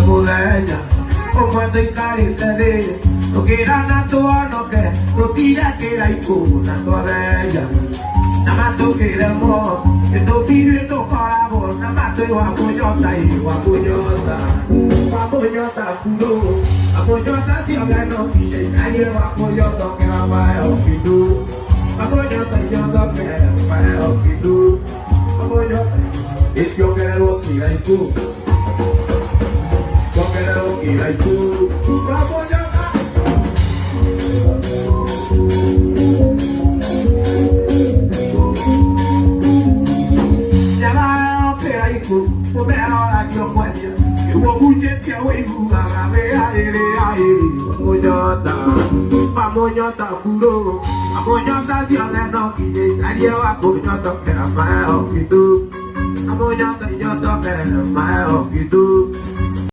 modella, como estoy carita de no quiera na tua no que no tira que la icona toda ella. Nada más tú quieres amor, que tú pides tu corazón, nada más tú apoyota y apoyota, apoyota culo, apoyota si habla no quiere, nadie apoyota que la va a opinar, apoyota y yo no quiero para opinar, apoyota, es yo que lo quiera y tú. Y la tú, vamos ya. Ya va, pero ahí tú, tú me ahora yo cuello. Yo voy mucho si voy a ver vamos ya ta culo, vamos ya ta si habla no quiere, nadie va a coñota que la más o que tú, vamos ya ta yo toque la más o que tú.